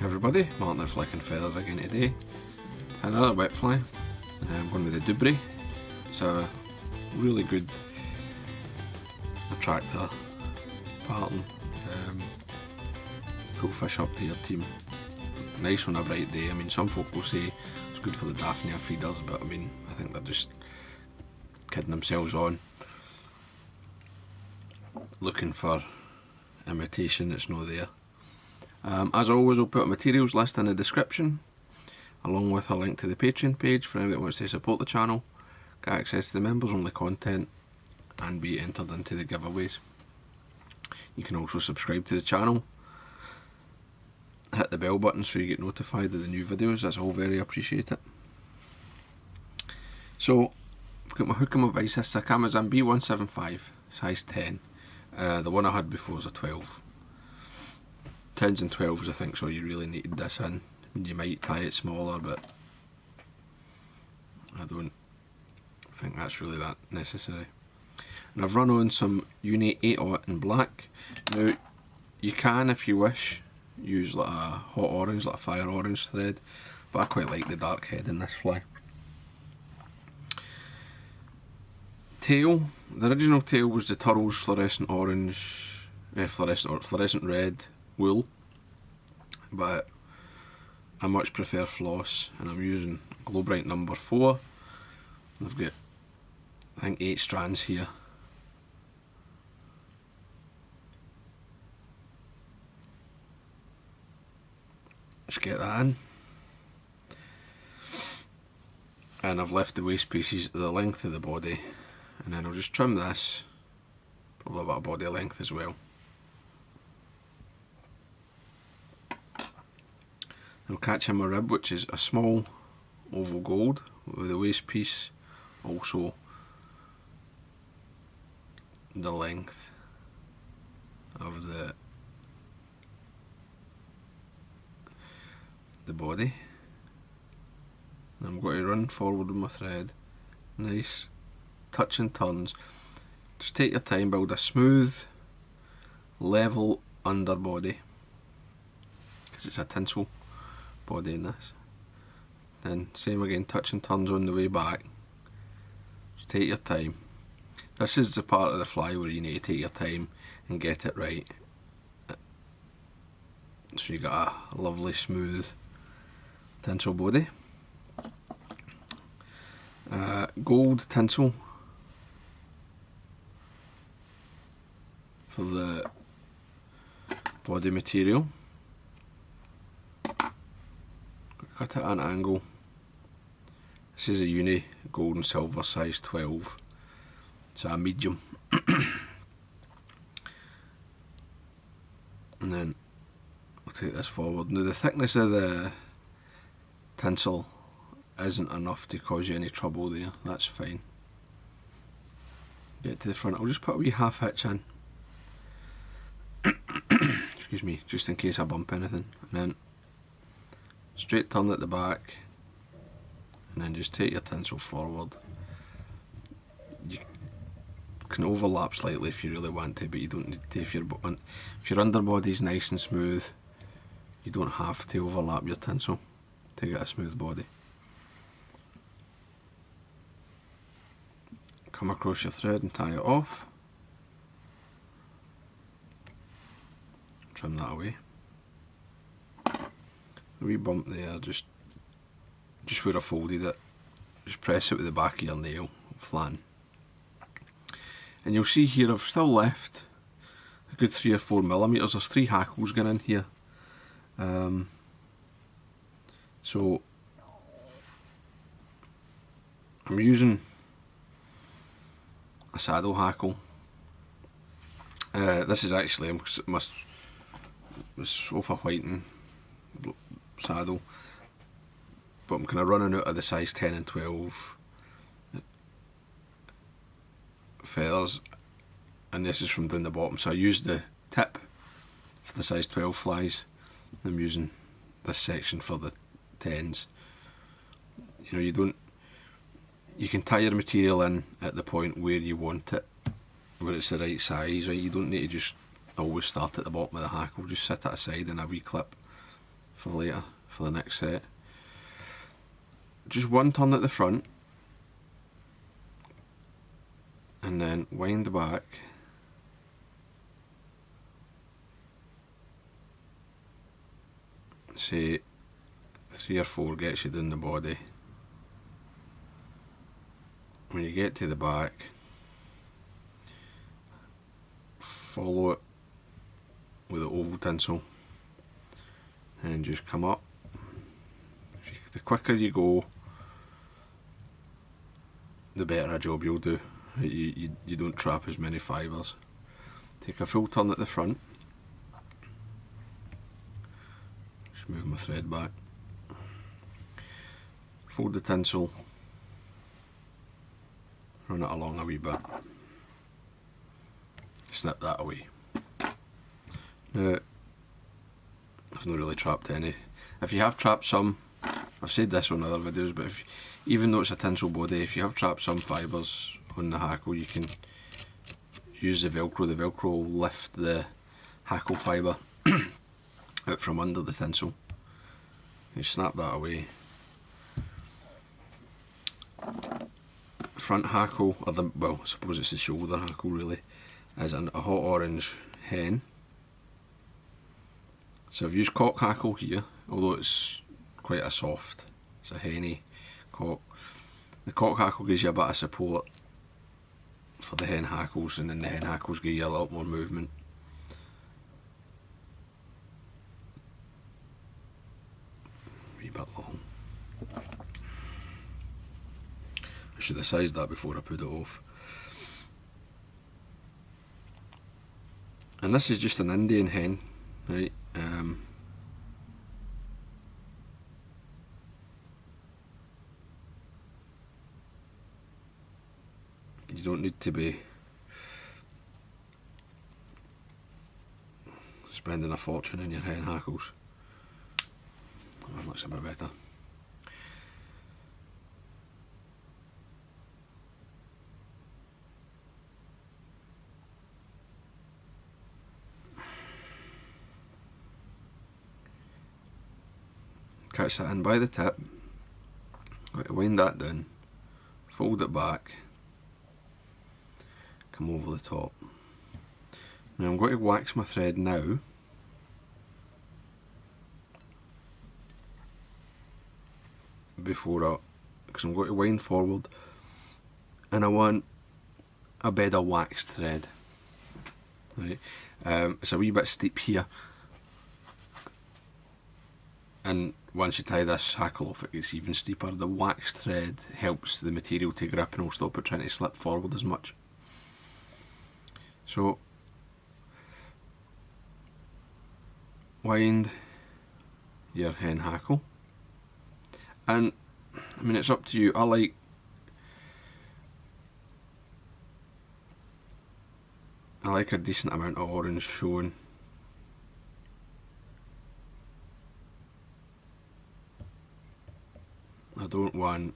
Everybody, Martyn of Flick and Feathers again today. Another wet fly. I'm going with the Doobry. It's a really good attractor pattern. Pull fish up to your team. Nice on a bright day. I mean, some folk will say it's good for the Daphnia feeders, but I mean, I think they're just kidding themselves on. Looking for imitation that's not there. As always, I'll put a materials list in the description, along with a link to the Patreon page for anybody that wants to support the channel, get access to the members only content, and be entered into the giveaways. You can also subscribe to the channel, hit the bell button so you get notified of the new videos. That's all very appreciated. So I've got my hook and my vise. This is a Kamasan B175, size 10. The one I had before was a 12. 10s and 12s I think, so you really needed this in. I mean, you might tie it smaller, but I don't think that's really that necessary. And I've run on some Uni 8/0 in black. Now you can, if you wish, use like a hot orange, like a fire orange thread, but I quite like the dark head in this fly. Tail, the original tail was the Turtle's fluorescent orange, fluorescent red wool, but I much prefer floss, and I'm using Glo-brite number 4. I've got, I think, 8 strands here. Just get that in, and I've left the waist pieces to the length of the body, and then I'll just trim this, probably about a body length as well. I'll catch in my rib, which is a small oval gold with the waist piece also the length of the body. And I'm going to run forward with my thread, nice touch and turns. Just take your time, build a smooth level underbody, because it's a tinsel body in this. Then same again, touch and turns on the way back. Just take your time. This is the part of the fly where you need to take your time and get it right, so you got a lovely smooth tinsel body. Gold tinsel for the body material. Cut it at an angle. This is a Uni gold and silver size 12. It's a medium. And then I'll take this forward. Now the thickness of the tinsel isn't enough to cause you any trouble there, that's fine. Get to the front, I'll just put a wee half hitch in. Excuse me, just in case I bump anything. And then straight turn at the back, and then just take your tinsel forward. You can overlap slightly if you really want to, but you don't need to. If your underbody's nice and smooth, you don't have to overlap your tinsel to get a smooth body. Come across your thread and tie it off. Trim that away. A wee bump there, just where I folded it. Just press it with the back of your nail, flatten. And you'll see here I've still left a good 3 or 4 millimeters. There's 3 hackles going in here. So I'm using a saddle hackle. This is actually my sofa whiting saddle, but I'm kind of running out of the size 10 and 12 feathers, and this is from down the bottom, so I used the tip for the size 12 flies. I'm using this section for the 10s. You know, you can tie your material in at the point where you want it, where it's the right size, right? You don't need to just always start at the bottom of the hackle, just sit it aside in a wee clip for later, for the next set. Just one turn at the front, and then wind back, say 3 or 4 gets you down the body. When you get to the back, follow it with the oval tinsel and just come up. The quicker you go, the better a job you'll do. You don't trap as many fibres. Take a full turn at the front. Just move my thread back. Fold the tinsel. Run it along a wee bit. Snip that away. Now, I've not really trapped any. If you have trapped some, I've said this on other videos, but even though it's a tinsel body, if you have trapped some fibres on the hackle, you can use the Velcro. The Velcro will lift the hackle fibre out from under the tinsel. You snap that away. Front hackle, or well, I suppose it's the shoulder hackle really, is a hot orange hen. So I've used cock hackle here, although it's quite a soft, it's a henny cock. The cock hackle gives you a bit of support for the hen hackles, and then the hen hackles give you a lot more movement. A wee bit long. I should have sized that before I put it off. And this is just an Indian hen, right? You don't need to be spending a fortune in your hen hackles. That looks a bit better. Catch that in by the tip, got to wind that down, fold it back, come over the top. Now I'm going to wax my thread now, because I'm going to wind forward, and I want a bed of waxed thread. Right, it's a wee bit steep here, and once you tie this hackle off it gets even steeper. The waxed thread helps the material to grip and will stop it trying to slip forward as much. So wind your hen hackle, and I mean it's up to you. I like a decent amount of orange showing. I don't want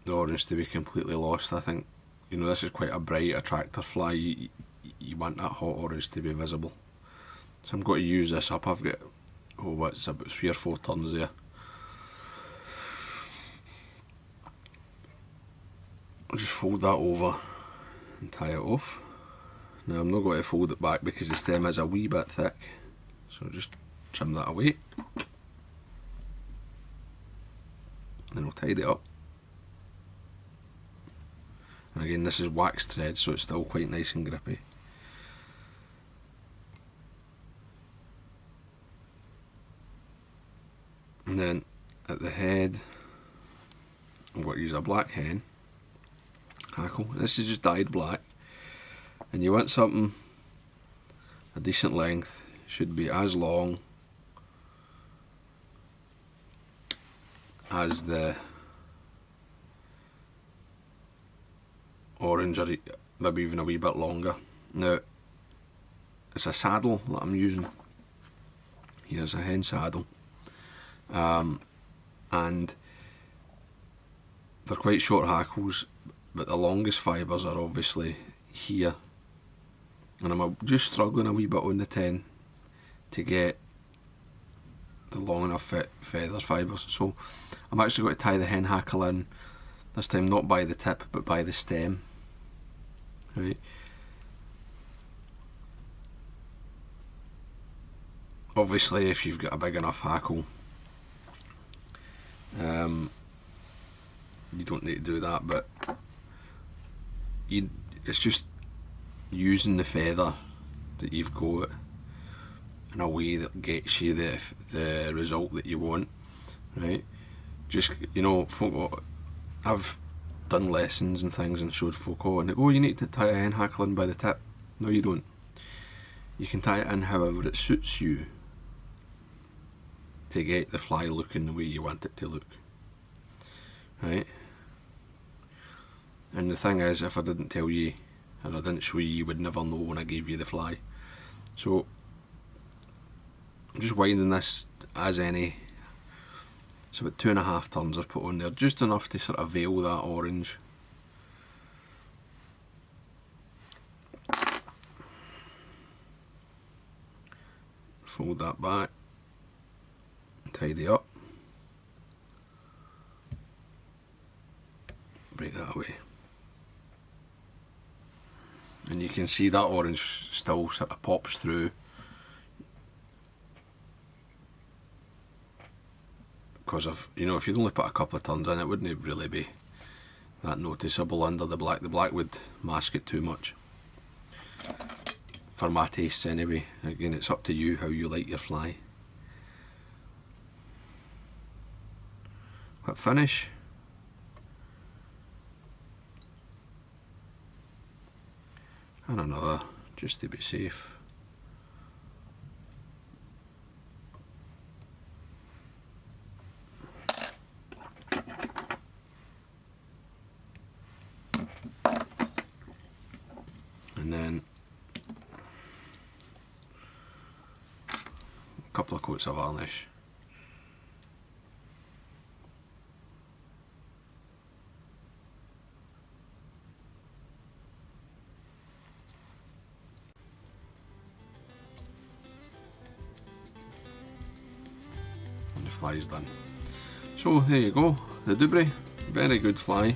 the orange to be completely lost. I think, you know, this is quite a bright attractor fly. You want that hot orange to be visible. So I'm going to use this up. I've got, what's about 3 or 4 turns there. I'll just fold that over and tie it off. Now I'm not going to fold it back because the stem is a wee bit thick, so just trim that away. Then I'll tidy it up. And again, this is waxed thread, so it's still quite nice and grippy. And then at the head, I'm going to use a black hen hackle. This is just dyed black, and you want something a decent length. Should be as long as the orange, or maybe even a wee bit longer. Now it's a saddle that I'm using. Here's a hen saddle, and they're quite short hackles, but the longest fibres are obviously here, and I'm just struggling a wee bit on the 10 to get the long enough feathers fibres. So I'm actually going to tie the hen hackle in this time, not by the tip but by the stem. Right. Obviously, if you've got a big enough hackle, you don't need to do that, but it's just using the feather that you've got in a way that gets you the result that you want, right? Just, you know, folk, I've done lessons and things and showed folk, and they go, oh, you need to tie a hen hackle in by the tip. No, you don't. You can tie it in however it suits you to get the fly looking the way you want it to look, right? And the thing is, if I didn't tell you and I didn't show you, you would never know when I gave you the fly. So I'm just winding this as any. It's about 2.5 turns I've put on there, just enough to sort of veil that orange. Fold that back, tidy up, break that away. And you can see that orange still sort of pops through. Because of, you know, if you'd only put a couple of turns in, it wouldn't really be that noticeable under the black. The black would mask it too much. For my tastes anyway. Again, it's up to you how you like your fly. Hit finish. And another, just to be safe. And then a couple of coats of varnish. And the fly's done. So there you go, the Doobry, very good fly. You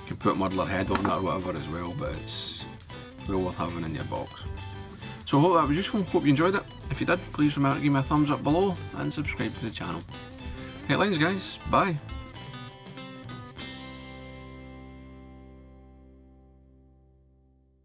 can put muddler head on that or whatever as well, but it's well worth having in your box. So I hope that was useful, hope you enjoyed it. If you did, please remember to give me a thumbs up below and subscribe to the channel. Headlines guys, bye.